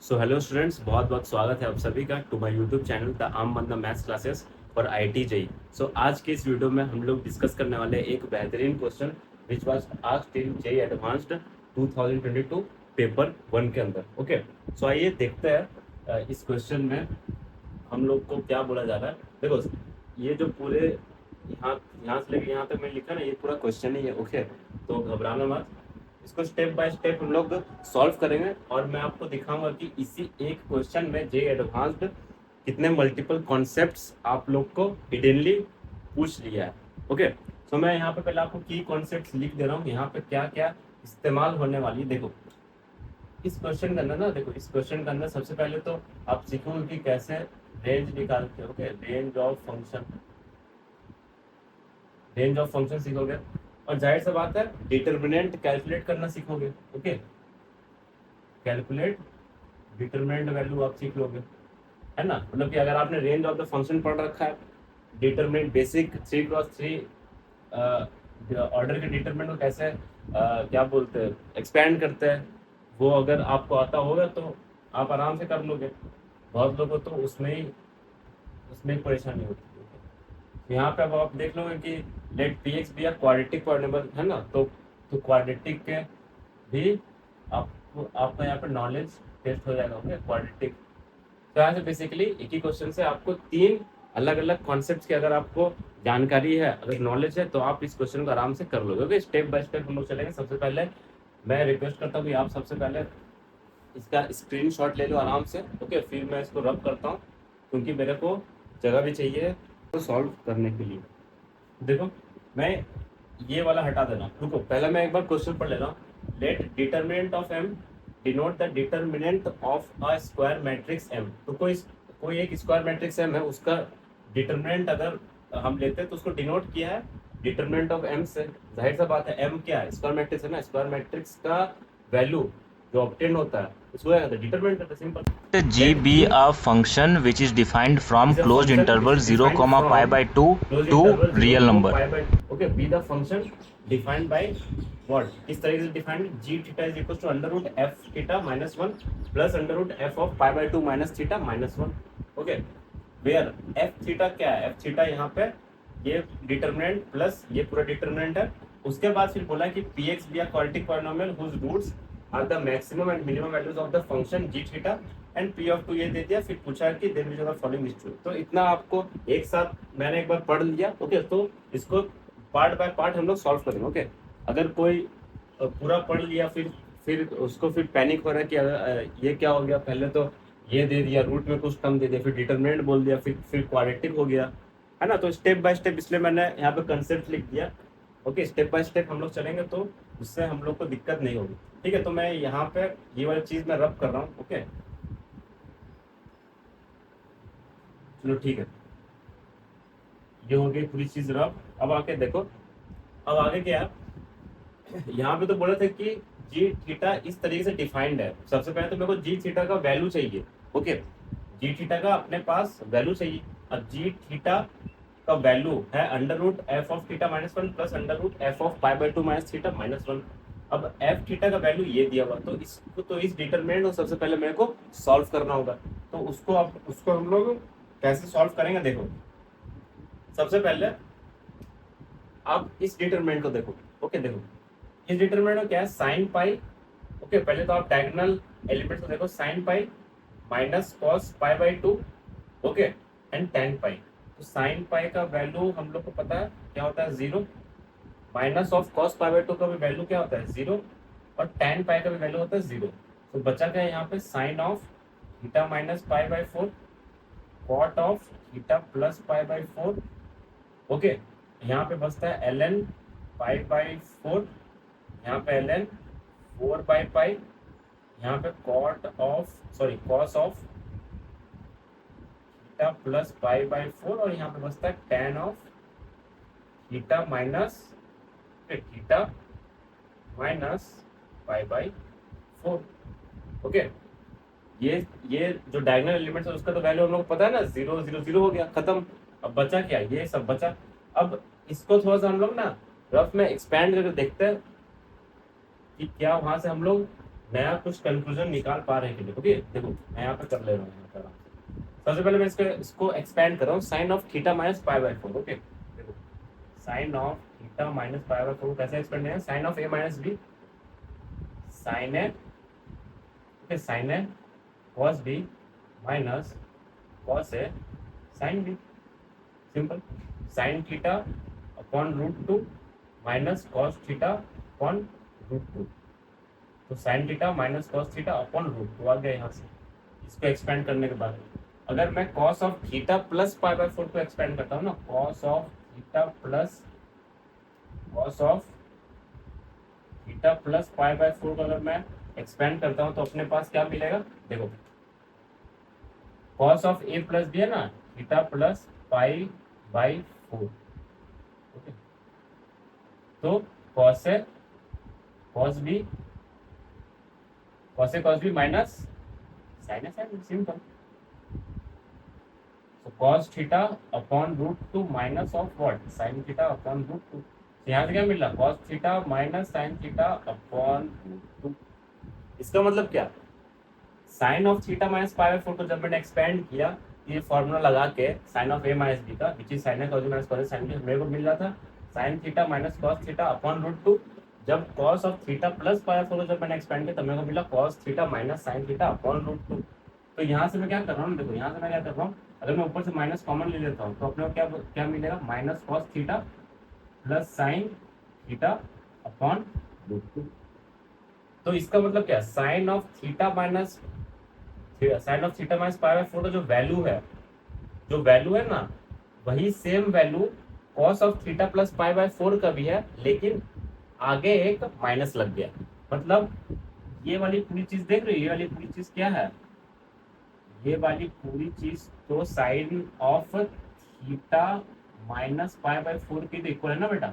So hello students, बहुत बहुत स्वागत है आप सभी का to my YouTube channel the Aam Banda maths classes for IIT JEE. So आज के इस वीडियो में हम लोग डिस्कस करने वाले हैं एक बेहतरीन question which was asked in JEE Advanced 2022 paper 1 के अंदर। ओके, सो आइए देखते हैं इस क्वेश्चन में हम लोग को क्या बोला जा रहा है। देखो, ये जो पूरे यहाँ यहाँ से लेके यहाँ तक मैं लिखा ना, ये पूरा क्वेश्चन ही है। ओके, तो घबराना मत, इसको स्टेप बाय स्टेप हम लोग सॉल्व करेंगे और मैं आपको दिखाऊंगा कि इसी एक क्वेश्चन में जे एडवांस्ड कितने मल्टीपल कॉन्सेप्ट्स आप लोग को हिडनली पूछ लिया है। ओके, तो मैं यहाँ पे पहले आपको की कॉन्सेप्ट्स लिख दे रहा हूँ, यहाँ पे क्या क्या इस्तेमाल होने वाली है। देखो इस क्वेश्चन के अंदर ना, देखो इस क्वेश्चन के अंदर सबसे पहले तो आप सीखोगे कि कैसे रेंज निकालते हो। ओके, रेंज ऑफ फंक्शन सीखोगे और जाहिर सा बात है डिटर्मिनेंट कैलकुलेट करना सीखोगे। ओके, कैलकुलेट डिटरमिनेंट वैल्यू आप सीख लोगे, है ना। मतलब कि अगर आपने रेंज ऑफ द फंक्शन पढ़ रखा है, डिटरमिनेंट बेसिक 3x3 ऑर्डर के डिटरमिनेंट को कैसे क्या बोलते हैं एक्सपेंड करते हैं, वो अगर आपको आता होगा तो आप आराम से कर लोगे। बहुत लोगों तो उसमें परेशानी होती है। यहाँ पे अब आप देख लोगे कि लेट पी एक्स भी क्वाड्रेटिक पॉलिनॉमियल है ना, तो क्वाड्रेटिक के भी आपका यहाँ पे नॉलेज टेस्ट हो जाएगा। Okay, quadratic. तो यहाँ से बेसिकली एक ही क्वेश्चन से आपको तीन अलग अलग कॉन्सेप्ट्स की अगर आपको जानकारी है, अगर नॉलेज है, तो आप इस क्वेश्चन को आराम से कर लोगे। ओके, स्टेप बाय स्टेप हम लोग चलेंगे। सबसे पहले मैं रिक्वेस्ट करता हूँ कि आप सबसे पहले इसका स्क्रीनशॉट ले लो आराम से। ओके, फिर मैं इसको रब करता हूँ क्योंकि मेरे को जगह भी चाहिए तो सॉल्व करने के लिए। देखो, मैं ये वाला हटा देना, रुको पहले मैं एक बार क्वेश्चन पढ़ ले रहा हूँ। Let determinant of M denote the determinant of a square matrix M. तो कोई एक स्क्वायर मैट्रिक्स एम है, उसका डिटरमिनेंट अगर हम लेते हैं तो उसको डिनोट किया है डिटरमिनेंट ऑफ एम से। जाहिर सा बात है एम क्या है, स्क्वायर मैट्रिक्स है ना, स्क्वायर मैट्रिक्स का वैल्यू जो ऑब्टेन होता है उसको क्या कहते हैं, डिटरमिनेंट कहते हैं। Simple. G let be g a function which is defined from is a closed function which interval is 0 defined comma pi from by 2 closed to interval 0 real comma number. pi by okay be the function defined by what, इस तरीके से defined g theta is equal to under root f theta minus 1 plus under root f of pi by 2 minus theta minus 1। Okay, where f theta क्या है, f theta यहाँ पे ये determinant plus ये पूरा डिटरमिनेंट है। उसके बाद फिर बोला कि px भी quadratic polynomial whose roots are the maximum and minimum values of the function g theta and p of 2 ये दे दिया। फिर पूछा कि then which of the following is true. तो इतना आपको एक साथ मैंने एक बार पढ़ लिया। ओके, तो इसको पार्ट बाय पार्ट हम लोग सॉल्व करेंगे। ओके, अगर कोई पूरा पढ़ लिया फिर उसको फिर पैनिक हो रहा है कि ये क्या हो गया, पहले तो ये दे दिया, रूट में कुछ टर्म दे दिया, फिर डिटरमिनेंट बोल दिया, फिर क्वाड्रेटिक हो गया, है ना। तो स्टेप बाय स्टेप इसलिए मैंने यहाँ पे कंसेप्ट लिख दिया। ओके, स्टेप बाय स्टेप हम लोग चलेंगे तो उससे हम लोग को दिक्कत नहीं होगी। ठीक है, तो मैं यहाँ पे ये वाली चीज मैं रब कर रहा हूँ। ओके, चलो ठीक है, ये हो गई पूरी चीज रब। अब आके देखो, अब आगे क्या है, यहाँ पे तो बोला था कि जी थीटा इस तरीके से डिफाइंड है। सबसे पहले तो मेरे को जी थीटा का वैल्यू चाहिए। ओके, जी थीटा का अपने पास वैल्यू चाहिए। अब जी थीटा का वैल्यू है under root f of theta minus 1 plus under root f of pi by 2 minus theta minus 1। अब एफ थीटा का वैल्यू ये दिया हुआ, तो इस डिटरमिनेंट को सबसे पहले मेरे को सॉल्व करना होगा। तो उसको हम लोग कैसे सॉल्व करेंगे, देखो सबसे पहले आप इस डिटरमिनेंट को देखो। ओके, देखो इस डिटरमिनेंट में क्या है, साइन पाई। ओके, पहले तो आप डायगोनल एलिमेंट्स को देखो, sine pi minus cos pi by 2, okay, and ten pi. तो साइन पाई का वैल्यू हम लोग को पता है क्या होता है, 0। Minus of cos pi by 2 का भी वैल्यू क्या होता है, 0। और टेन पाई का भी वैल्यू होता है 0। तो बचा क्या यहाँ पे, sine of theta minus pi by 4, cot of theta plus pi by 4। Okay, यहाँ पे बचता है एल एन पाई बाई 4, यहाँ पे एल एन 4 बाई पाई, यहाँ पे cos of theta plus pi by 4, और यहाँ पे बचता है ten of theta minus theta minus pi by 4। Okay, ये जो डायगोनल एलिमेंट्स है उसका तो वैल्यू हम लोग को पता है ना, 0 0 0 हो गया, खत्म। अब बचा क्या, ये सब बचा। अब इसको थोड़ा सा हम लोग ना रफ में एक्सपैंड करके देखते हैं कि क्या वहां से हम लोग नया कुछ कंक्लूजन निकाल पा रहे हैं कि नहीं। ओके देखो मैं यहाँ पे कर ले रहा हूँ यहाँ पे आराम से। सबसे पहले मैं इसको एक्सपेंड कर रहा हूँ, sine of theta minus pi by 4। Okay देखो sine of theta minus pi by 4 कैसे एक्सपेंड है, sine of A minus B sine A, okay sine A cos B minus cos A sine B, simple. Sine theta upon root two minus cos theta upon root two, तो sine theta minus cos theta upon root two आ गया यहाँ से। इसको expand करने के बाद अगर मैं cos of theta plus pi by 4 को एक्सपेंड करता हूँ ना, cos of theta plus pi by 4 को अगर मैं एक्सपेंड करता हूँ तो अपने पास क्या मिलेगा, देखो cos of A plus B है ना, theta plus pi by 4। Okay तो cos A cos B minus sine A sine, simple. So cos theta upon root two minus of what, sine theta upon root two. यहाँ से क्या मिल रहा, cos theta minus sine theta upon root two. इसका मतलब क्या, sine of theta minus pi by 4 को जब मैंने एक्सपेंड किया, ये फॉर्मूला लगा के sine of A minus B का which is sine A cos minus cos sine B, मेरे को मिल रहा था sine theta minus cos theta upon root two. जब cos of theta plus pi by 4 को जब मैंने एक्सपेंड किया तब मेरे को मिला cos theta minus sine theta upon root two. तो यहाँ से मैं क्या कर रहा हूँ, देखो यहाँ से मैं क्या कर रहा हूँ, अगर मैं ऊपर से माइनस कॉमन ले लेता हूँ तो अपने को क्या क्या मिलेगा, minus cos theta plus sine theta upon root two. तो इसका मतलब क्या, sine of theta minus pi by 4 का जो वैल्यू है ना, वही same value cos of theta plus pi by 4 का भी है, लेकिन आगे एक माइनस लग गया। मतलब ये वाली पूरी चीज देख रही हो, ये वाली पूरी चीज क्या है, ये वाली पूरी चीज तो sine of theta minus pi by 4 की इक्वल है ना बेटा।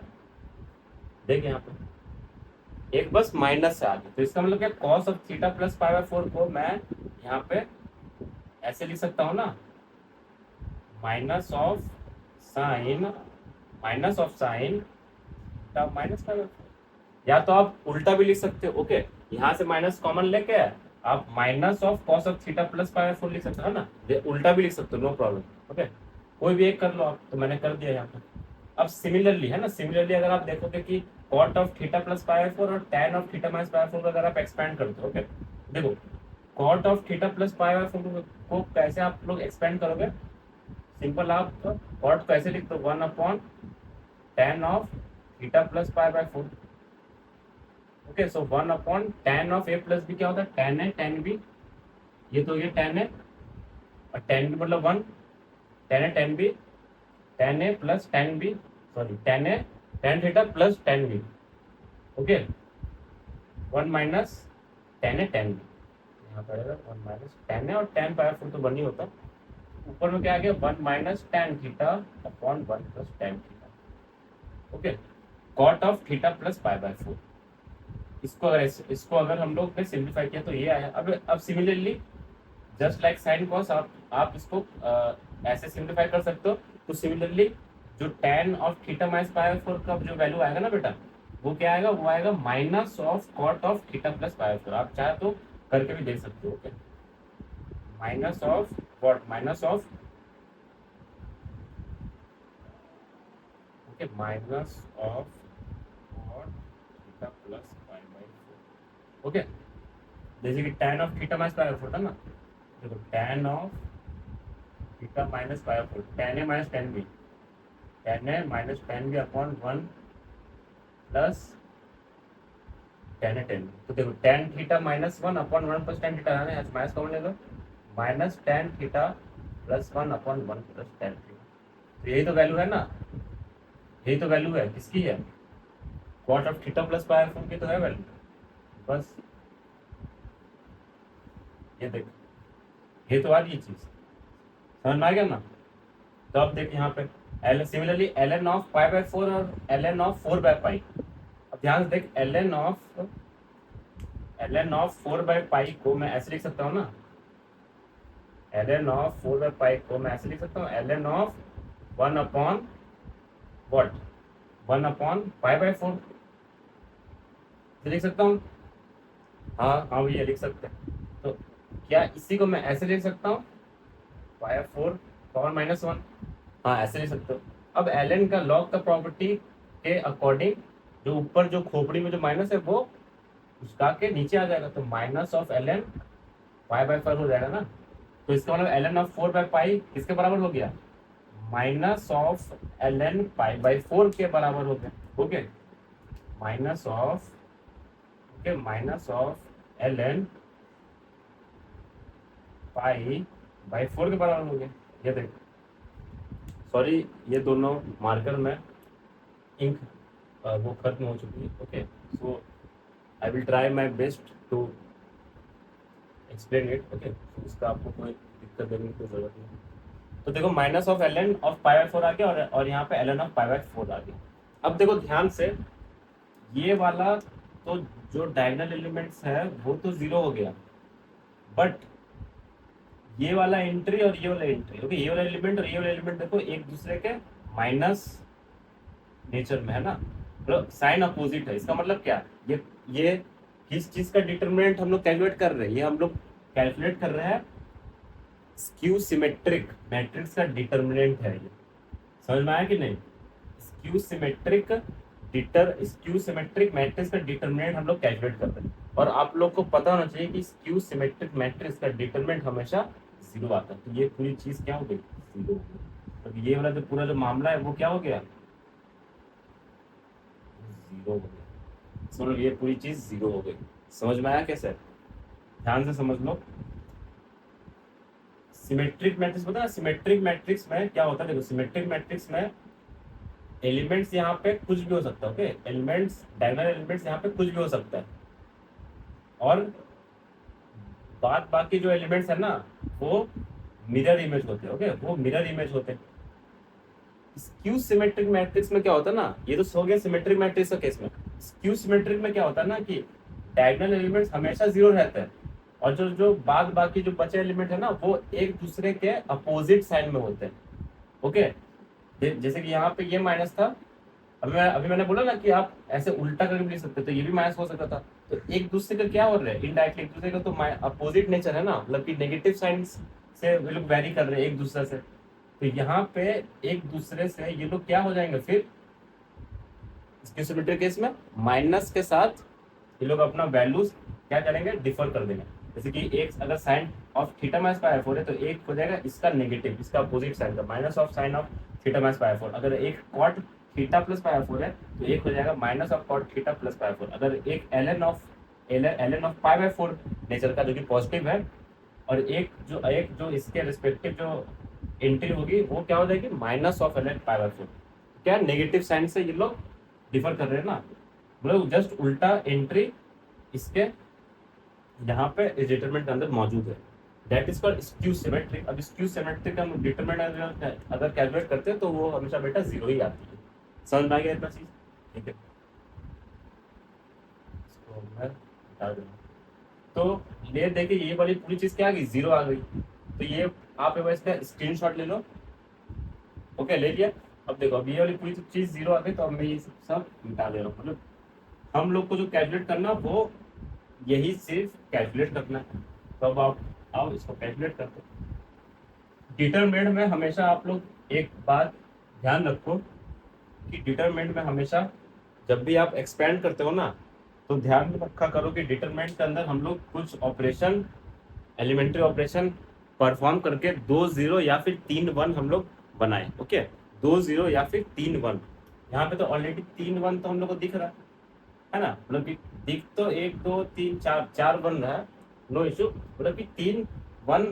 देख यहाँ पे एक बस माइनस है आगे, तो इसका मतलब क्या, cos of theta plus pi by 4 को मैं यहाँ पे ऐसे लिख सकता हूँ ना, minus of sine theta minus pi by 4। या तो आप उल्टा भी लिख सकते हो। ओके यहाँ से माइनस कॉमन लेके आप minus of cos of theta plus pi by 4 लिख सकते हो ना, उल्टा भी लिख सकते हो, नो प्रॉब्लम। ओके कोई भी एक कर लो आप, तो मैंने कर दिया यहाँ पे। अब सिमिलरली है ना, सिमिलरली अगर आप देखोगे कि cot of theta plus pi by 4 और tan of theta minus pi by 4 अगर आप एक्सपेंड करते हो, ओके देखो cot of theta plus pi by 4 को कैसे आप लोग एक्सपेंड करोगे, सिंपल आप कॉट को ऐसे लिख दो 1 upon tan of theta plus pi by 4। Okay so 1 upon tan of A plus B क्या होता है, टैन ए टैन बी, ये तो ये टैन है और टैन बी मतलब 1, tan A tan B, tan A plus tan B, sorry tan A tan theta plus tan B. Okay 1 minus tan A tan B, यहाँ पर आएगा 1 माइनस टैन ए और टैन पाई 4 तो 1 ही होता, ऊपर में क्या आ गया 1 minus tan theta upon 1 plus tan theta. Okay cot of theta plus pi by 4, इसको अगर हम लोग ने सिंप्लीफाई किया तो ये आया। अब similarly just like sine cos आप इसको ऐसे सिंप्लीफाई कर सकते हो। तो सिमिलरली जो tan of theta minus pi by 4 का जो वैल्यू आएगा ना बेटा, वो क्या आएगा, वो आएगा minus of cot of theta plus pi by 4। आप चाहे तो करके भी देख सकते हो। Okay minus of what, minus of okay minus of cot theta plus pi by 4। Okay जैसे कि tan of theta minus pi by 4 था ना, देखो tan of theta minus pi by 4, tan A minus tan B, tan A minus tan B upon 1 plus tan A tan B. तो देखो tan theta minus 1 upon 1 plus tan theta है, minus common ले लो, minus tan theta plus 1 upon 1 plus tan theta. तो यही तो value है ना, यही तो वैल्यू है, किसकी है, cot of theta plus pi by 4 की तो है वैल्यू। बस ये देख, ये तो आ रही चीज, समझ में आ गया ना। तो अब देख यहाँ पे similarly ln of pi by 4 और ln ऑफ 4 बाय पाई। अब ध्यान से देख ln ऑफ 4 बाय पाई को मैं ऐसे लिख सकता हूँ ना, ln ऑफ 4 बाय पाई को मैं ऐसे लिख सकता हूँ, ln of 1 upon what, 1 upon pi by 4 लिख सकता हूँ। हाँ हाँ भैया लिख सकते हैं। तो क्या इसी को मैं ऐसे लिख सकता हूँ, पाई 4 पावर -1। हाँ ऐसे लिख सकते हो। अब एल का लॉग का प्रॉपर्टी के अकॉर्डिंग जो ऊपर जो खोपड़ी में जो माइनस है वो उसका के नीचे आ जाएगा, तो माइनस ऑफ एल एन पाई/4 हो जाएगा ना। तो इसका मतलब एल एन ऑफ 4/पाई किसके बराबर हो गया, minus of L N pi by four के बराबर हो गया। Okay, minus of, okay, minus of L N pi by four के बराबर हो गया। ये देखो, सॉरी ये दोनों मार्कर में इंक वो खत्म हो चुकी है। Okay, so I will try my best to explain it. Okay, इसका आपको कोई दिक्कत देने की कोई जरूरत नहीं। तो देखो minus of L N of pi by four आ गया और यहाँ पे एल एन ऑफ पाई/4 आ गया। अब देखो ध्यान से, ये वाला तो जो डायगोनल एलिमेंट्स है वो तो जीरो हो गया, बट ये वाला एंट्री और ये वाला एंट्री, ओके, ये वाला एलिमेंट और ये वाला एलिमेंट देखो एक दूसरे के माइनस नेचर में है ना, मतलब साइन अपोजिट है। इसका मतलब क्या, ये किस चीज का डिटरमिनेंट हम लोग कैलकुलेट कर रहे हैं, ये हम लोग कैलकुलेट कर रहे हैं स्क्यू सिमेट्रिक मैट्रिक्स का डिटरमिनेंट है ये। समझ में आया कि नहीं, स्क्यू सिमेट्रिक मैट्रिक्स का डिटरमिनेंट हम लोग कैलकुलेट कर रहे हैं। और आप लोग को पता होना चाहिए कि स्क्यू सिमेट्रिक मैट्रिक्स का डिटरमिनेंट हमेशा जीरो आता है। तो ये पूरी चीज क्या हो गई, जीरो हो गई। तो ये वाला जो पूरा जो मामला है वो क्या हो गया, जीरो हो गया। समझ लो, ये पूरी चीज जीरो हो गई। समझ में आया कैसे, ध्यान से समझ लो। सिमेट्रिक मैट्रिक्स पता है, सिमेट्रिक मैट्रिक्स में क्या होता है, देखो सिमेट्रिक मैट्रिक्स में एलिमेंट्स यहाँ पे कुछ भी हो सकता है। ओके, एलिमेंट्स डायगोनल एलिमेंट्स यहाँ पे कुछ भी हो सकता है, और बाकी जो एलिमेंट्स है ना वो मिरर इमेज होते हैं। ओके, वो मिरर इमेज होते हैं। स्क्यू सिमेट्रिक मैट्रिक्स में क्या होता है ना, ये तो हो गया सिमेट्रिक मैट्रिक्स का केस में। स्क्यू सिमेट्रिक में क्या होता है ना कि डायगोनल एलिमेंट्स हमेशा जीरो रहते हैं, और जो जो बाकी जो बचे एलिमेंट है ना वो एक दूसरे के अपोजिट साइन में होते हैं। ओके, जैसे कि यहाँ पे ये माइनस था, अभी मैंने बोला ना कि आप ऐसे उल्टा करके भी लिख सकते, तो ये भी माइनस हो सकता था। तो एक दूसरे का क्या हो रहा है, इनडायरेक्टली एक दूसरे का तो अपोजिट नेचर है ना, मतलब कि नेगेटिव साइन से वो लोग वेरी कर रहे हैं एक दूसरे से। तो यहाँ पे एक दूसरे से ये लोग क्या हो जाएंगे फिर, इसके सिमेट्रिक केस में माइनस के साथ ये लोग अपना वैल्यूज क्या करेंगे, डिफर कर देंगे। जैसे कि एक अगर sine of theta minus pi by four है तो एक हो जाएगा इसका नेगेटिव, इसका अपोजिट साइन का minus of sine of theta minus pi by four. अगर एक कॉट थीटा प्लस पाई/4 है तो एक हो जाएगा minus of cot theta plus pi by four. अगर एक L N of pi by four nature का जो कि पॉजिटिव है, और एक जो इसके रिस्पेक्टिव जो एंट्री होगी वो क्या हो जाएगी, माइनस ऑफ एल एन पाई/4। क्या नेगेटिव साइन से ये लोग डिफर कर रहे हैं ना, मतलब जस्ट उल्टा एंट्री इसके यहाँ पे इस डिटरमिनेंट के अंदर मौजूद है। That is called skew symmetric. अब स्क्यू सिमेट्रिक का हम डिटरमिनेंट अगर कैलकुलेट करते हैं तो वो हमेशा बेटा जीरो ही आती है। समझ में आ गया इतना चीज, ठीक है, इसको मैं बता दूंगा। तो ये देखिए ये वाली पूरी चीज क्या आ गई, जीरो आ गई। तो ये आप एक बार इसका स्क्रीनशॉट ले लो। ओके, ले लिया। अब देखो, अब ये वाली पूरी चीज जीरो आ गई, तो अब मैं ये सब मिटा दे रहा हूँ। मतलब हम लोग को जो कैलकुलेट करना वो यही सिर्फ कैलकुलेट करना है। तो अब आप आओ इसको कैलकुलेट करते हैं। डिटरमिनेंट में हमेशा आप लोग एक बात ध्यान रखो कि डिटरमिनेंट में हमेशा जब भी आप एक्सपेंड करते हो ना, तो ध्यान रखा करो कि डिटरमिनेंट के अंदर हम लोग कुछ ऑपरेशन, एलिमेंट्री ऑपरेशन परफॉर्म करके 2 0 या फिर 3 1 हम लोग बनाए। ओके, 2 0 या फिर 3 1। यहाँ पे तो ऑलरेडी 3 1 तो हम लोग को दिख रहा है ना, मतलब कि दिख तो 1 2 3 4 बन रहा है, नो इशू। मतलब कि 3 1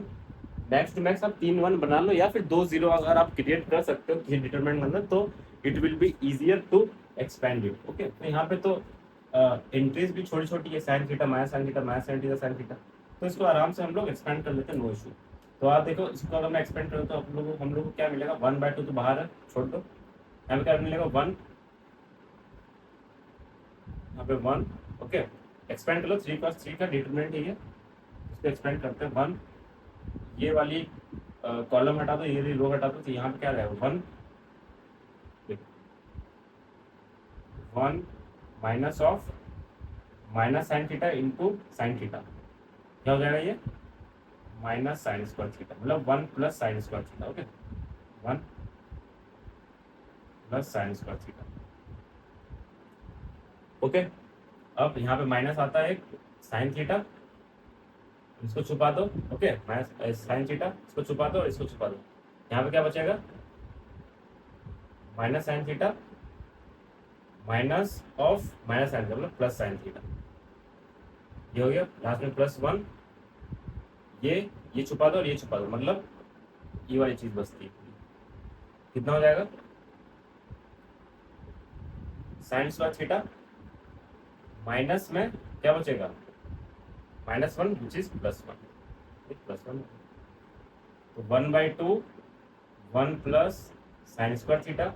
मैक्स टू मैक्स आप 3 1 बना लो, या फिर 2 0 अगर आप क्रिएट कर सकते हो किसी डिटरमिनेंट के अंदर, तो it will be easier to expand it. Okay, तो यहाँ पे तो एंट्रीज भी छोटी छोटी है, sine theta minus sine theta minus sine theta sine theta, तो इसको आराम से हम लोग एक्सपेंड कर लेते हैं, नो इशू। तो आप देखो इसको अगर मैं एक्सपेंड करूँ तो हम लोग को क्या मिलेगा, 1/2 तो बाहर है, छोड़ दो। यहाँ पे क्या मिलेगा, 1, यहाँ पे 1। ओके, एक्सपेंड कर लो, 3 का डिटरमिनेंट ही है, इसको एक्सपेंड करते हैं 1। ये वाली कॉलम हटा दो, ये वाली रो हटा दो, तो यहाँ पे क्या रहेगा, 1 minus of minus sine theta into sine theta, क्या हो जाएगा ये माइनस साइन स्क्वायर थीटा, मतलब 1 plus sine square theta. Okay 1 plus sine square theta. Okay अब यहाँ पे माइनस आता है एक साइन थीटा, इसको छुपा दो। ओके माइनस साइन थीटा, इसको छुपा दो और इसको छुपा दो। यहाँ पे क्या बचेगा minus sine theta minus of minus sine मतलब प्लस साइन थीटा, ये हो गया लास्ट में प्लस 1। ये छुपा दो और ये छुपा दो, मतलब ये वाली चीज बचती है। कितना हो जाएगा साइन स्क्वायर थीटा माइनस में क्या बचेगा -1 विच इज +1 +1। तो 1/2 1 plus sine square theta,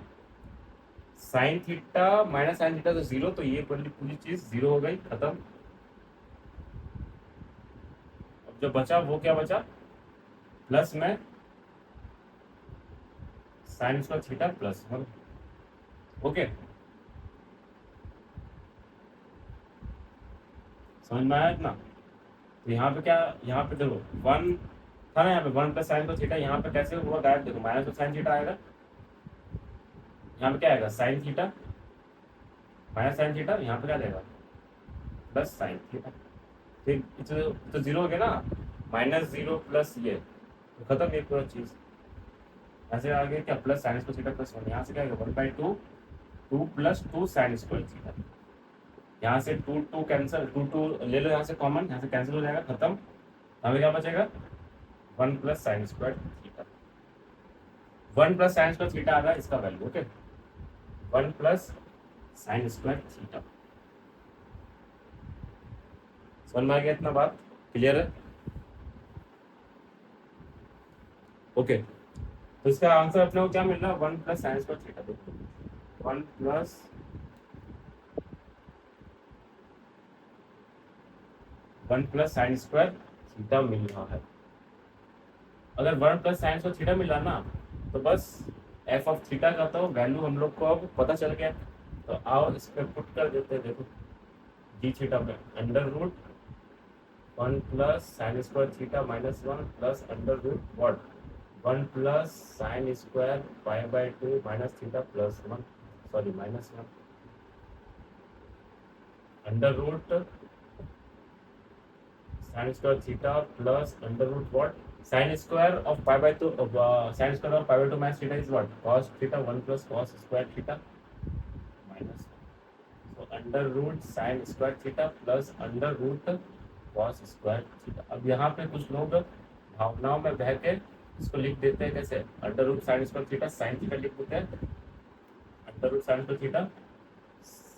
sine theta minus sine theta तो 0, तो ये पूरी चीज 0 हो गई, खत्म। अब जो बचा वो क्या बचा प्लस में साइन स्क्वायर थीटा +1। ओके समझ में आया इतना। तो यहाँ पे क्या, यहाँ पे देखो 1 था ना, यहाँ पे 1 प्लस साइन स्क्वायर थीटा, यहाँ पे कैसे हुआ गायब, देखो माइनस साइन थीटा आएगा, यहाँ पे क्या आएगा sign theta minus sine theta, यहाँ पे क्या देगा प्लस साइन थीटा। ठीक तो 0 हो गया ना, -0 प्लस ये तो खत्म ये पूरा चीज। ऐसे आ गया क्या प्लस साइन स्क्वायर थीटा +1, यहाँ से क्या आएगा 1/2 2 प्लस 2 साइन स्क्वायर थीटा, यहाँ से 2 कैंसिल 2 ले लो यहाँ से कॉमन, यहाँ से कैंसिल हो जाएगा, खत्म। हमें क्या बचेगा 1 plus sine square theta, 1 plus sine square theta आ रहा है इसका value. Okay 1 plus sine square theta, समझ में आ गया इतना, बात क्लियर है। ओके तो इसका आंसर अपने को क्या मिल रहा है 1 प्लस साइन स्क्वायर थीटा, देखो 1 प्लस साइन स्क्वायर थीटा मिल रहा है। अगर 1 प्लस साइन स्क्वायर थीटा मिल रहा ना, तो बस एफ ऑफ थीटा का तो वैल्यू हम लोग को अब पता चल गया। तो आओ इस पे पुट कर देते हैं, देखो जी थीटा पे √1 plus sine square theta -1 plus √ what 1 plus sine square π/2 minus theta +1 sorry -1 √ sine square theta plus √ what sine square of π/2 sine square of π/2 minus theta is what cos theta 1 plus cos square theta minus, तो √ sine square theta plus √ cos square theta. अब यहाँ पे कुछ लोग भावनाओं में बह के इसको लिख देते हैं कैसे √ sine square theta sine theta लिख देते हैं, √ sine square theta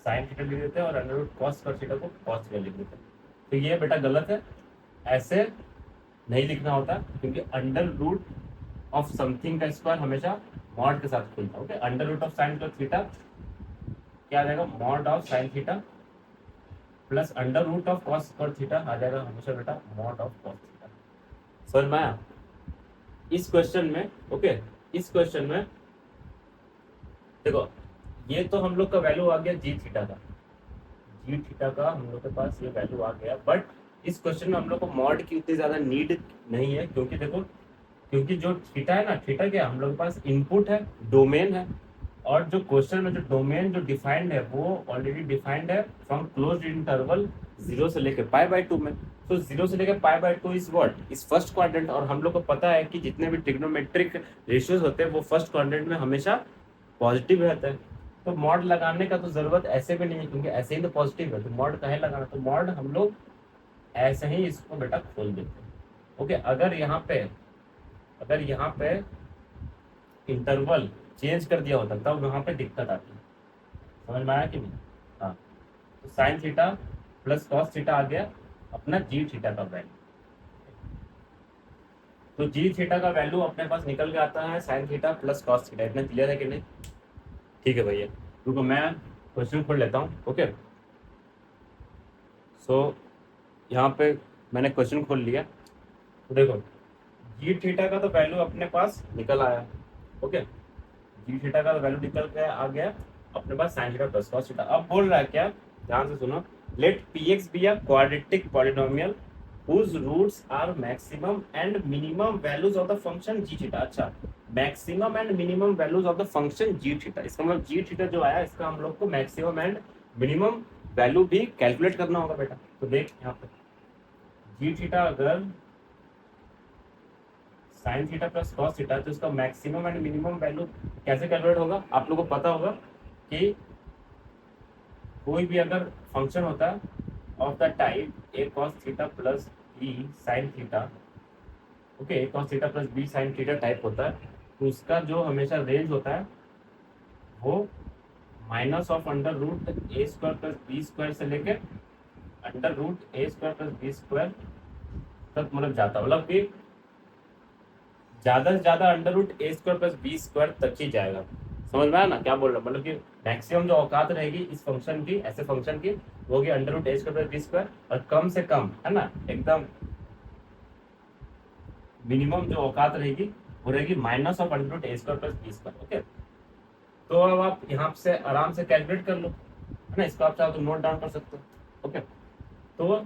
sine theta लिख देते हैं और √ cos स्क्वायर थीटा को cos थीटा लिख देते हैं। तो ये बेटा गलत है, ऐसे नहीं लिखना होता, क्योंकि √ ऑफ समथिंग का स्क्वायर हमेशा मॉड के साथ खुलता है। Okay √ of sine square theta क्या आ जाएगा mod of sine theta plus √ of cos square theta आ जाएगा हमेशा बेटा मॉड ऑफ cos थीटा। समझ में आया इस क्वेश्चन में। ओके इस क्वेश्चन में देखो ये तो हम लोग का वैल्यू आ गया जी थीटा का, जी थीटा का हम लोग के पास ये वैल्यू आ गया, बट इस क्वेश्चन में हम लोग को मॉड की उतनी ज्यादा नीड नहीं है, क्योंकि देखो क्योंकि जो थीटा है ना, थीटा क्या हम लोग के पास इनपुट है डोमेन है, और जो क्वेश्चन में जो डोमेन जो डिफाइंड है वो ऑलरेडी डिफाइंड है फ्रॉम क्लोज्ड इंटरवल 0 से लेकर π/2 में। तो 0 से लेकर π/2 is what is first quadrant, और हम लोग को पता है कि जितने भी ट्रिग्नोमेट्रिक रेशियोज होते हैं वो फर्स्ट क्वाड्रेंट में हमेशा पॉजिटिव रहते हैं। तो मॉड लगाने का तो जरूरत ऐसे भी नहीं है, क्योंकि ऐसे ही तो पॉजिटिव है, तो मॉड काहे लगाना, तो मॉड हम लोग ऐसे ही इसको बेटा खोल देते हैं। ओके अगर यहाँ पे इंटरवल चेंज कर दिया होता तब वहां पे दिक्कत आती है, समझ में आया कि नहीं। हाँ तो sine theta plus cos theta आ गया अपना जी थीटा का वैल्यू, तो जी थीटा का वैल्यू अपने पास निकल के आता है sine theta plus cos theta. इतना क्लियर है कि नहीं। ठीक है भैया रुको मैं क्वेश्चन खोल लेता हूँ। ओके सो यहाँ पे मैंने क्वेश्चन खोल लिया, तो देखो जी थीटा का तो वैल्यू अपने पास निकल आया। ओके जी थीटा का वैल्यू निकल के आ गया अपने पास sine theta plus cos theta. अब बोल रहा है क्या, ध्यान से सुनो, let px be a quadratic polynomial whose roots are maximum and minimum values of the function g theta. अच्छा, maximum and minimum values of the function g theta, इसका मतलब जी थीटा जो आया इसका हम लोग को मैक्सिमम एंड मिनिमम वैल्यू भी कैलकुलेट करना होगा बेटा। तो देख यहाँ पे जी थीटा अगर sign theta plus cos theta, तो इसका मैक्सिमम एंड मिनिमम वैल्यू कैसे कैलकुलेट होगा, आप लोगों को पता होगा कि कोई भी अगर फंक्शन होता है of the type A cos theta plus B sine theta, okay, A cos theta plus B sine theta type होता है, तो उसका जो हमेशा रेंज होता है वो minus of under root A square plus B square से लेकर under root A square plus B square तक मतलब जाता है, मतलब कि ज्यादा से ज्यादा under root A square plus B square तक ही जाएगा। समझ में आया ना क्या बोल रहा हूँ, मतलब कि मैक्सिमम जो औकात रहेगी इस फंक्शन की, ऐसे फंक्शन की, वो होगी under root A square plus B square, और कम से कम है ना एकदम मिनिमम जो औकात रहेगी वो रहेगी minus of under root A square plus B square. Okay, तो अब आप यहाँ से आराम से कैलकुलेट कर लो, है ना, इसको आप चाहो तो नोट डाउन कर सकते हो। ओके, तो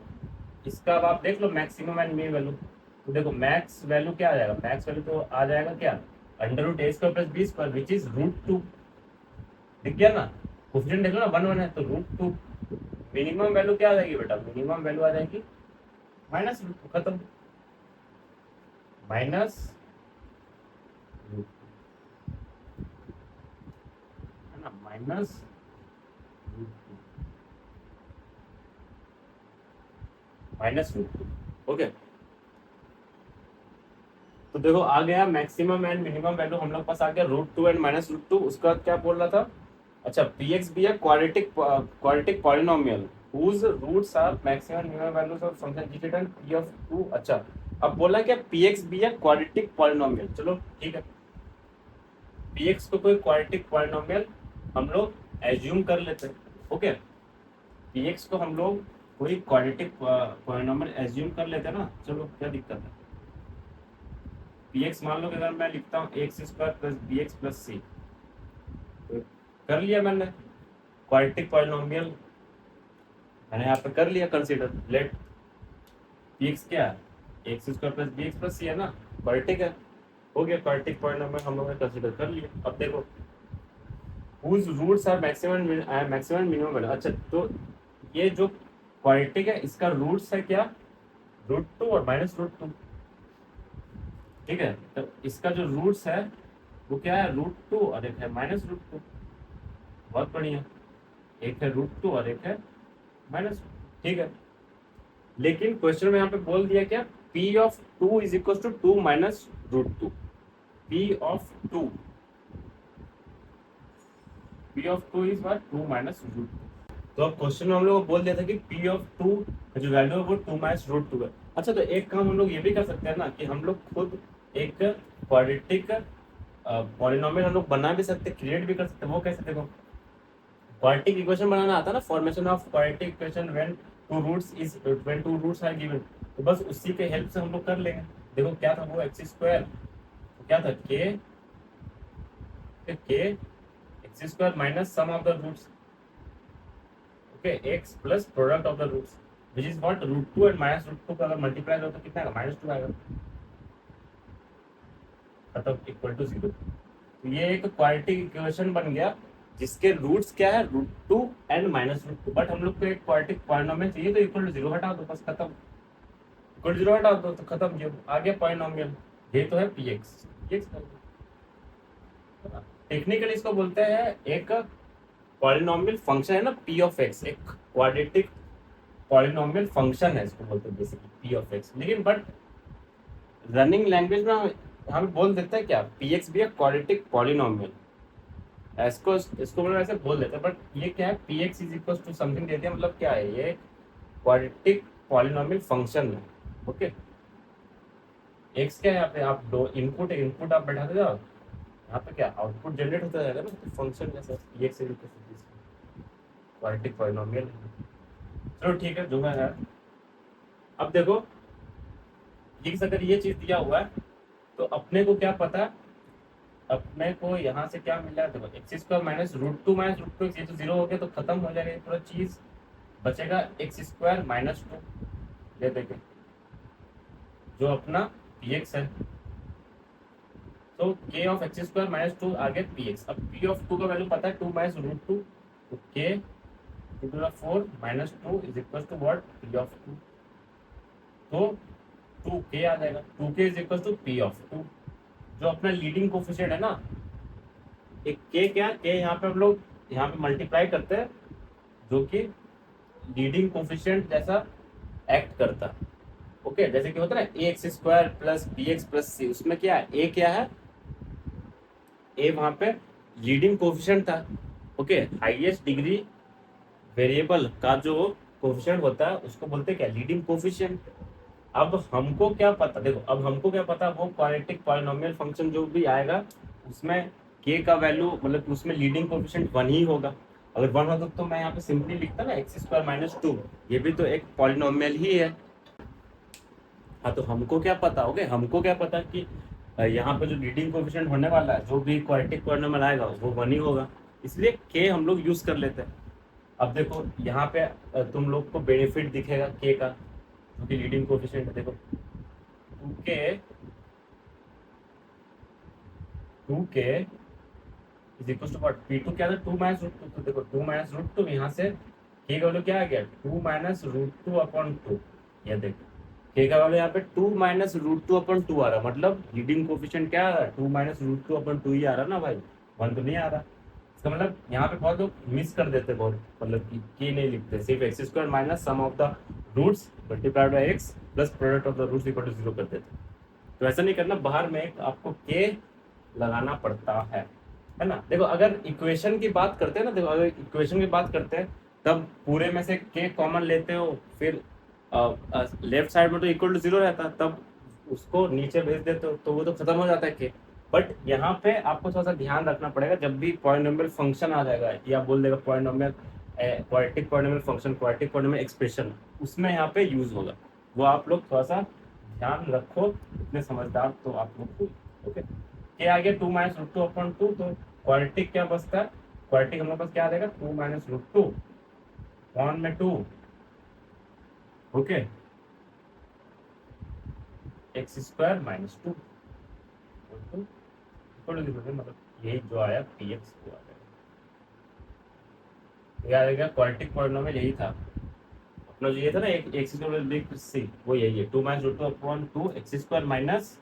इसका अब आप देख लो मैक्सिमम एंड मिनिमम वैल्यू। तो देखो मैक्स वैल्यू क्या आ जाएगा, मैक्स वैल्यू तो आ जाएगा क्या, under root A square plus B square which is root 2। दिख गया ना, कोफिशिएंट देख लो ना, 1 1 है तो रूट 2। मिनिमम वैल्यू क्या आ जाएगी बेटा, मिनिमम वैल्यू आ जाएगी माइनस रूट, खत्म, माइनस रूट, है ना, माइनस रूट 2, -√2। ओके, तो देखो आ गया मैक्सिमम एंड मिनिमम वैल्यू हम लोग पास आ गया √2 एंड -√2। उसका क्या बोल रहा था, अच्छा px भी है quadratic polynomial whose roots are maximum and minimum values of function g theta and p of 2। अच्छा, अब बोला क्या px भी है क्वाड्रेटिक पॉलिनोमियल, चलो ठीक है, px को कोई क्वाड्रेटिक पॉलिनोमियल हम लोग एज्यूम कर लेते हैं। ओके, px को हम लोग कोई क्वाड्रेटिक पॉलिनोमियल एज्यूम कर लेते हैं ना, चलो क्या दिक्कत है, px मान लो कि अगर मैं लिखता हूँ X square plus B X plus C, तो कर लिया मैंने क्वाड्रेटिक पॉलिनोमियल, मैंने यहाँ पे कर लिया कंसीडर, लेट px क्या है, X square plus B X plus C है ना, क्वाड्रेटिक है, हो गया क्वाड्रेटिक पॉलिनोमियल हम लोगों ने कंसीडर कर लिया। अब देखो whose roots are maximum and minimum value। अच्छा, तो ये जो क्वाड्रेटिक है इसका रूट्स है क्या, √2 और -√2, ठीक है, तो इसका जो रूट्स है वो क्या है, √2 और एक है -√2, बहुत बढ़िया, एक है √2 और एक है माइनस, ठीक है, लेकिन क्वेश्चन में यहाँ पे बोल दिया क्या, p of 2 is equal to 2 minus √2, p of 2 is what 2 minus √2। तो अब क्वेश्चन में हम लोग को बोल दिया था कि p ऑफ 2 का जो वैल्यू है वो 2 माइनस √2 है। अच्छा, तो एक काम हम लोग ये भी कर सकते हैं ना कि हम लोग खुद एक क्वाड्रेटिक पॉलिनोमियल हम लोग बना भी सकते, क्रिएट भी कर सकते हैं। वो कैसे, देखो क्वाड्रेटिक इक्वेशन बनाना आता है ना, formation of quadratic equation when two roots are given, तो बस उसी के हेल्प से हम लोग कर लेंगे। देखो क्या था वो, एक्स स्क्वायर, क्या था के x square minus sum of the roots, okay, x plus product of the roots which is what √2 and -√2 का अगर मल्टीप्लाई करो तो कितना आएगा, -2 आएगा, खत्म, इक्वल टू 0। तो ये एक क्वाड्रेटिक इक्वेशन बन गया जिसके रूट्स क्या है, √2 एंड -√2, बट हम लोग को एक क्वाड्रेटिक पॉलिनोमियल चाहिए तो इक्वल टू 0 हटा दो, बस खत्म, इक्वल टू 0 हटा दो तो खत्म, ये आ गया पॉलिनोमियल, ये तो है px। टेक्निकली इसको बोलते हैं एक पॉलिनोमियल फंक्शन है ना p ऑफ x, एक क्वाड्रेटिक पॉलिनोमियल फंक्शन है इसको बोलते हैं बेसिकली p ऑफ x, लेकिन बट रनिंग लैंग्वेज में हम बोल देते हैं क्या, px भी एक क्वाड्रेटिक पॉलिनोमियल, इसको इसको मतलब ऐसे बोल देते हैं, बट ये क्या है, px is equal to something देते हैं, मतलब क्या है, ये क्वाड्रेटिक पॉलिनोमियल फंक्शन है। ओके, x क्या है यहाँ पे, आप दो इनपुट आप बैठाते जाओ, यहाँ पे क्या आउटपुट जनरेट होता जाएगा ना, तो फंक्शन जैसा px is equal to quadratic polynomial. चलो ठीक है, जो है अब देखो ये अगर ये चीज दिया हुआ है तो अपने को क्या पता है, अपने को यहाँ से क्या मिल रहा है, देखो एक्स स्क्वायर माइनस √2 ये तो 0 हो गया तो खत्म हो जाएगा ये पूरा चीज, बचेगा एक्स स्क्वायर माइनस टू, ये देखें जो अपना पी एक्स है। तो K of X square minus two आ गया पी एक्स। अब पी ऑफ टू का वैल्यू पता है 2 माइनस रूट टू, तो K two to the 4 minus two is equal to what, P of two. तो 2k आ जाएगा, 2k is equal to P of two, जो अपना लीडिंग कोफिशिएंट है ना। एक k क्या, k यहाँ पे हम लोग यहाँ पे मल्टीप्लाई करते हैं, जो कि लीडिंग कोफिशिएंट जैसा एक्ट करता है। ओके, जैसे कि होता है ना A X square plus B X plus C, उसमें क्या है, ए क्या है, ए वहां पे लीडिंग कोफिशिएंट था। ओके, हाईएस्ट डिग्री वेरिएबल का जो कोफिशिएंट होता है उसको बोलते हैं क्या, लीडिंग कोफिशिएंट। अब हमको क्या पता, देखो अब हमको क्या पता, वो क्वाड्रेटिक पॉलिनोमियल फंक्शन जो भी आएगा उसमें k का वैल्यू मतलब उसमें लीडिंग कोफिशिएंट 1 ही होगा। अगर 1 होता तो मैं यहाँ पे सिंपली लिखता ना एक्स स्क्वायर माइनस टू, ये भी तो एक पॉलिनोमियल ही है। हाँ, तो हमको क्या पता, ओके, हमको क्या पता कि यहाँ पे जो लीडिंग कोफिशिएंट होने वाला है, जो भी क्वाड्रेटिक पॉलिनोमियल आएगा वो 1 ही होगा, इसलिए k हम लोग यूज कर लेते हैं। अब देखो यहाँ पे तुम लोग को बेनिफिट दिखेगा k का, जो कि लीडिंग कोफिशिएंट है। देखो 2k is equal to what, p2 क्या था, 2 माइनस रूट टू। तो देखो 2 माइनस रूट टू, यहाँ से k का वैल्यू क्या आ गया, 2 minus root two upon two. ये देखो k का वैल्यू यहाँ पे 2 minus root two upon two आ रहा, मतलब लीडिंग कोफिशिएंट क्या आ रहा है, 2 minus root two upon two ही आ रहा ना भाई, 1 तो नहीं आ रहा। इसका मतलब यहाँ पे बहुत लोग मिस कर देते, बहुत मतलब कि k नहीं लिखते, सिर्फ x square minus sum of the roots multiplied by x plus product of the roots equal to 0 कर देते। तो ऐसा नहीं करना, बाहर में एक आपको k लगाना पड़ता है ना। देखो अगर इक्वेशन की बात करते हैं ना, देखो अगर इक्वेशन की बात करते हैं तब पूरे में से k कॉमन लेते हो, फिर लेफ्ट साइड में तो इक्वल टू 0 रहता है, तब उसको नीचे भेज देते हो तो वो तो खत्म हो जाता है k। बट यहाँ पे आपको थोड़ा सा ध्यान रखना पड़ेगा, जब भी पॉलिनोमियल फंक्शन आ जाएगा या बोल देगा polynomial quadratic polynomial function, quadratic polynomial expression, उसमें यहाँ पे यूज होगा, वो आप लोग थोड़ा सा ध्यान रखो, इतने समझदार तो आप लोग हो। ओके, के आ गया 2 minus root two upon two, तो क्वाड्रेटिक क्या बचता है, क्वाड्रेटिक हमारे पास क्या आ जाएगा, 2 माइनस रूट टू अपॉन में 2, okay, x square minus to, मतलब यही जो आया पी एक्स को आ जाएगा, याद आएगा क्वाड्रेटिक पॉलिनोमियल यही था अपना, जो ये था ना एक एक्स स्क्वायर बिग सी, वो यही है 2 minus root two upon two x square minus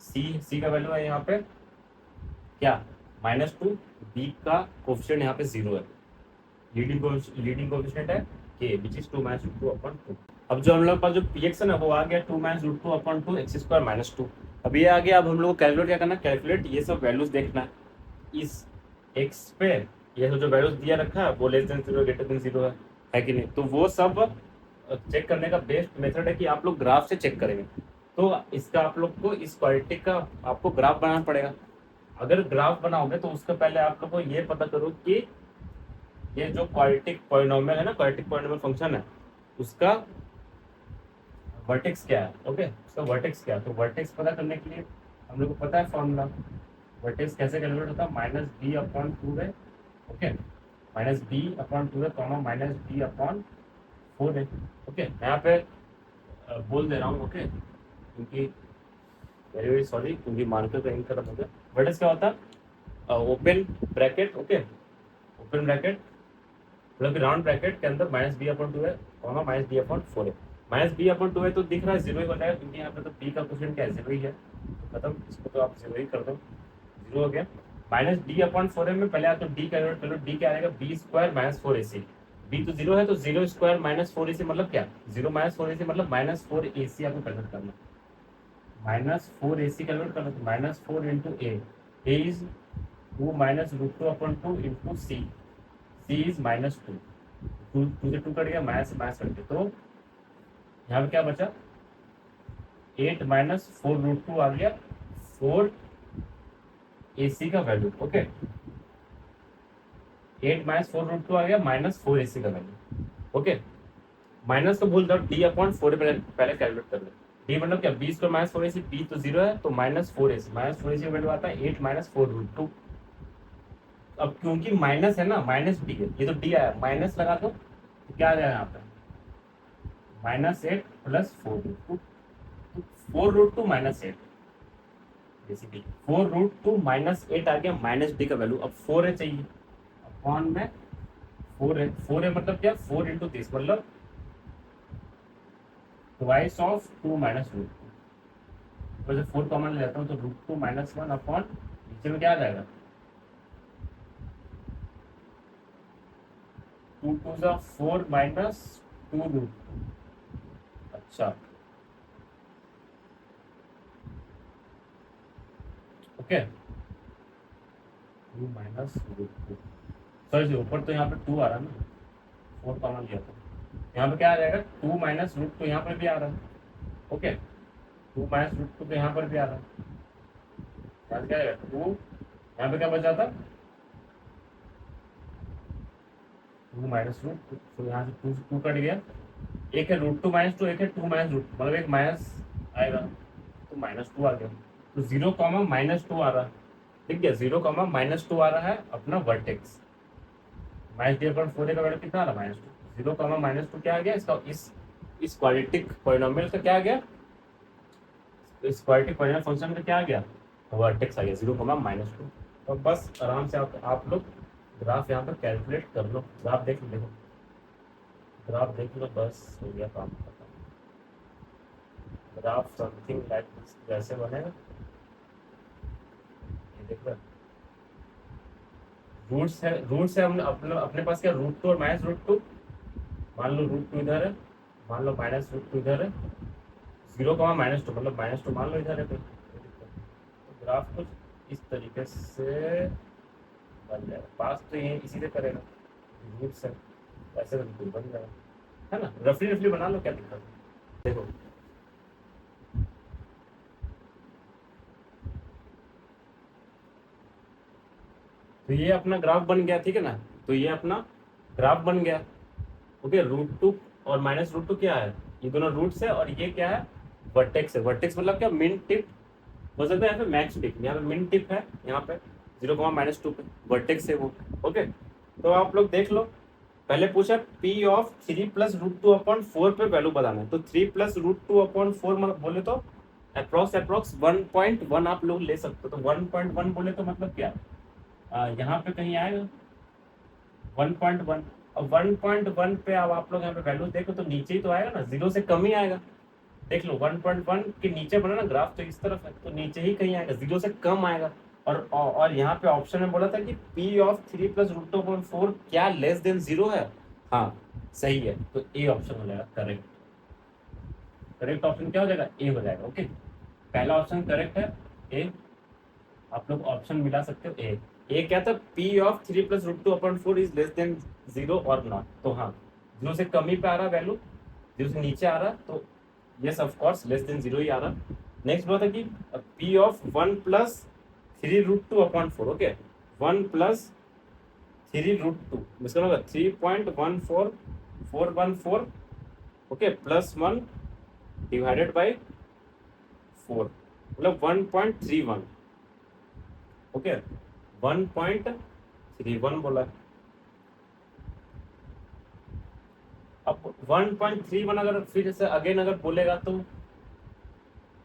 C का वैल्यू है यहाँ पे क्या, माइनस टू, बी का कोफिशिएंट यहाँ पे 0 है, लीडिंग कोफिशिएंट है K which is 2 minus root two upon two. अब जो हम लोग पास जो पी एक्स है ना वो आ गया 2 minus root two upon two x square minus two. अब ये आ गया, अब हम लोग को कैलकुलेट क्या करना है, कैलकुलेट ये सब वैल्यूज देखना है इस एक्स पे, ये जो वैल्यूज दिया रखा है वो लेस देन 0 ग्रेटर देन 0 है कि नहीं, तो वो सब चेक करने का बेस्ट मेथड है कि आप लोग ग्राफ से चेक करेंगे। तो इसका आप लोग को इस क्वाड्रेटिक का आपको ग्राफ बनाना पड़ेगा। अगर ग्राफ बनाओगे तो उसके पहले आप लोग को ये पता करो कि ये जो क्वाड्रेटिक पॉलिनोमियल है ना, क्वाड्रेटिक पॉलिनोमियल फंक्शन है, उसका वर्टेक्स क्या है। ओके, उसका वर्टेक्स क्या है, तो वर्टेक्स पता करने के लिए हम लोग को पता है फॉर्मूला, वर्टेक्स कैसे कैलकुलेट होता है, माइनस बी अपॉन टू है, okay, minus B upon two है कॉमा माइनस बी अपॉन 4 है। ओके, मैं यहाँ पे बोल दे रहा हूँ, ओके, क्योंकि वेरी वेरी सॉरी, क्योंकि मार्कर का इंक खत्म हो गया। वर्टेक्स क्या होता है, open bracket, okay, open bracket मतलब राउंड ब्रैकेट के अंदर माइनस बी अपॉन टू है कॉमा माइनस बी अपॉन 4 है। माइनस बी अपॉन टू है तो दिख रहा है 0 ही बन जाएगा, क्योंकि यहाँ पे तो बी का क्वेश्चन क्या है, 0 ही है, तो खत्म, इसको तो आप 0 ही कर दो, 0 हो गया। माइनस डी अपॉन 4 है में पहले आप तो डी कैलकुलेट कर लो, डी क्या आएगा, B square minus 4 A C, B तो 0 है तो 0 स्क्वायर माइनस 4 ए सी मतलब क्या, 0 माइनस 4 ए सी मतलब माइनस 4 ए सी आपको कैलकुलेट करना, माइनस 4 ए सी कैलकुलेट करना, तो minus 4 into A is 2 minus root two upon two into C is minus 2, two से 2 कट गया, माइनस से माइनस कट गया, तो यहाँ पे क्या बचा 8 माइनस 4 रूट टू आ गया 4 ए सी का value. Okay, 8 minus 4 root two आ गया माइनस 4 ए सी का वैल्यू। ओके, माइनस तो भूल जाओ, डी अपॉन 4 पहले कैलकुलेट कर लो, डी मतलब क्या, B square minus 4 A C, B तो 0 है तो minus 4 A C, minus 4 A C का वैल्यू आता है 8 माइनस 4 रूट टू। अब क्योंकि माइनस है ना, माइनस डी है, ये तो डी आया, माइनस लगा दो, तो क्या आ जाएगा यहाँ पे -8 प्लस 4√2, 4√2 -8, बेसिकली 4√2 -8 आ गया माइनस डी का वैल्यू। अब 4 है चाहिए, अपॉन में 4 है, 4 है मतलब क्या 4 इंटू दिस मतलब ट्वाइस ऑफ 2 -√2। तो जब 4 कॉमन ले जाता हूँ तो √2 -1 अपॉन नीचे में क्या आ जाएगा 2 2 ज़ा 4 -2√2। अच्छा ओके 2 -√2, सॉरी ऊपर तो यहाँ पे 2 आ रहा है ना, 4 कॉमन लिया था, यहाँ पे क्या आ जाएगा 2 -√2, यहाँ पर भी आ रहा है। ओके 2 -√2 तो यहाँ पर भी आ रहा है, यहाँ क्या आएगा 2, यहाँ पे क्या बचा था 2 -√2, तो यहाँ से 2 कट गया, एक है √2 -2, एक है 2 -√2, मतलब एक माइनस आएगा तो -2 आ गया, तो 0, -2 आ रहा है। ठीक है 0, -2 आ रहा है अपना वर्टेक्स, -4 का वैल्यू कितना आ रहा है -2, 0, -2 क्या आ गया इसका, इस क्वाड्रेटिक पॉलिनोमियल का क्या आ गया, इस क्वाड्रेटिक पॉलिनोमियल फंक्शन का क्या आ गया वर्टेक्स आ गया 0, -2। तो बस आराम से आप लोग ग्राफ यहाँ पर कैलकुलेट कर लो, ग्राफ देख लो, ग्राफ देख लो, बस हो गया काम खत्म। ग्राफ समथिंग लाइक दिस जैसे बनेगा, ये देख लो रूट्स है हमने अपने पास क्या √2 और -√2, मान लो √2 इधर है, मान लो -√2 इधर है, 0, -2 मतलब -2 मान लो इधर है, तो ग्राफ कुछ इस तरीके से बन जाएगा, पास तो ये इसी से करेगा, रूट्स है ऐसे बिल्कुल बन जाएगा, है ना, रफली रफली बना लो, क्या दिक्कत है। देखो तो ये अपना ग्राफ बन गया, ठीक है ना, तो ये अपना ग्राफ बन गया। ओके √2 और -√2 क्या है, ये दोनों रूट्स है, और ये क्या है वर्टेक्स है, वर्टेक्स मतलब क्या मिन टिप हो सकता है, यहाँ पे मैक्स टिप, यहाँ पे मिन टिप है, यहाँ पे 0, -2 पे वर्टेक्स है वो। ओके तो आप लोग देख लो, पहले पूछा P ऑफ 3 + √2/4 पे वैल्यू बताना है, तो 3 + √2/4 बोले तो अप्रॉक्स 1.1 आप लोग ले सकते हो, तो 1.1 बोले तो मतलब क्या यहाँ पे कहीं आएगा 1.1, अब 1.1 पे अब आप लोग यहाँ पे वैल्यू देखो तो नीचे ही तो आएगा ना, 0 से कम ही आएगा, देख लो 1.1 के नीचे बना ना ग्राफ, तो इस तरफ है तो नीचे ही कहीं आएगा, 0 से कम आएगा। और यहाँ पे ऑप्शन में बोला था कि P ऑफ 3 + √2/4 क्या लेस देन 0 है, हाँ सही है, तो ए ऑप्शन हो जाएगा करेक्ट, करेक्ट ऑप्शन क्या हो जाएगा ए हो जाएगा। ओके पहला ऑप्शन करेक्ट है ए, आप लोग ऑप्शन मिला सकते हो ए क्या था P of 3 + √2/4 is less than 0 और नॉट, तो हाँ 0 से कम ही पे आ रहा वैल्यू, 0 से नीचे आ रहा तो yes of course less than 0 ही आ रहा। नेक्स्ट बोला था कि P ऑफ 1 + 3√2/4, ओके 1 + 3√2 इसका मतलब 3.14414, ओके +1 डिवाइडेड बाई 4 मतलब 1.31, ओके 1.31 बोला। अब 1.31 अगर फिर से अगेन अगर बोलेगा तो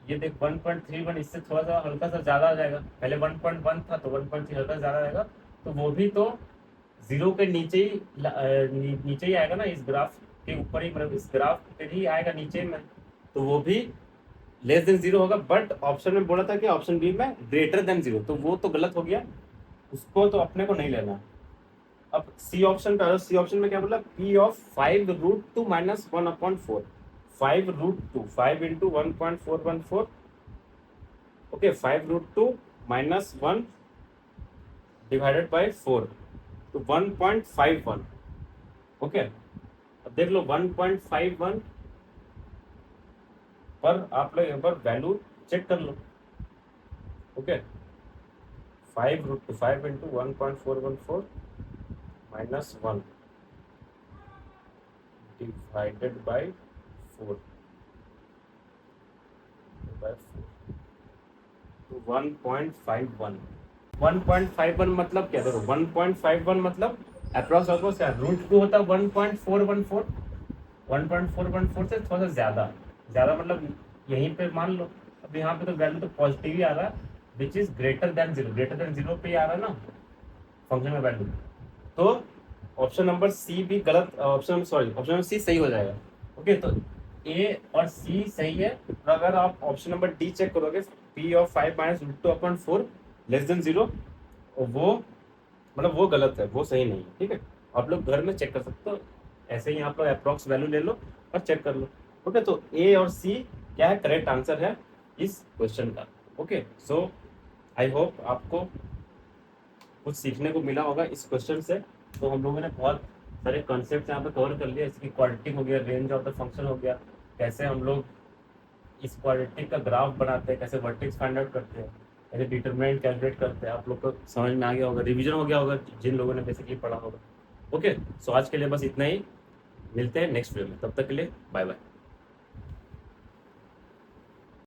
ये देख 1.31 इससे थोड़ा सा हल्का सा ज्यादा आ जाएगा, पहले 1.1 था तो 1.3 हल्का ज्यादा आएगा, तो वो भी तो 0 के नीचे ही नीचे ही आएगा ना, इस ग्राफ के ऊपर ही, मतलब इस ग्राफ पे ही आएगा नीचे में, तो वो भी लेस देन 0 होगा, बट ऑप्शन में बोला था कि ऑप्शन बी में ग्रेटर देन 0, तो वो तो गलत हो गया, उसको तो अपने को नहीं लेना। अब सी ऑप्शन पे, सी ऑप्शन में क्या बोला P of 5√2 - 1/4, 5√2 5 into 1.414, okay 5√2 - 1 divided by 4, तो 1.51, ओके अब देख लो 1.51 पर आप लोग एक बार वैल्यू चेक कर लो, ओके 5√2 5 इंटू 1.414 -1 divided by 4 तो 1.51 मतलब क्या, देखो 1.51 मतलब अप्रोक्स क्या रूट 2 होता है 1.414, 1.414 से थोड़ा सा ज्यादा मतलब यहीं पे मान लो, अब यहाँ पे तो वैल्यू तो पॉजिटिव ही आ रहा है, which is greater than zero पे ही आ रहा है ना फंक्शन का वैल्यू। तो ऑप्शन नंबर सी भी गलत, ऑप्शन नंबर सी सही हो जाएगा। ओके, तो ए और सी सही है। और अगर आप ऑप्शन नंबर डी चेक करोगे, P of 5 minus root 2 upon 4 less than 0, वो मतलब वो गलत है, वो सही नहीं है। ठीक है, आप लोग घर में चेक कर सकते हो, ऐसे ही आप लोग अप्रॉक्स वैल्यू ले लो और चेक कर लो। ओके, तो ए और सी क्या है, करेक्ट आंसर है इस क्वेश्चन का। ओके, सो आई होप आपको कुछ सीखने को मिला होगा इस क्वेश्चन से। तो हम लोगों ने बहुत सारे कॉन्सेप्ट यहाँ पे कवर कर लिए, जैसे कि क्वाड्रेटिक हो गया, रेंज ऑफ द फंक्शन हो गया, कैसे हम लोग इस क्वाड्रेटिक का ग्राफ बनाते हैं, कैसे वर्टेक्स फाइंड आउट करते हैं, कैसे डिटरमिनेंट कैलकुलेट करते हैं। आप लोग को समझ में आ गया होगा, रिवीजन हो गया होगा जिन लोगों ने बेसिकली पढ़ा होगा। ओके, सो आज के लिए बस इतना ही, मिलते हैं नेक्स्ट वीडियो में, तब तक के लिए बाय बाय।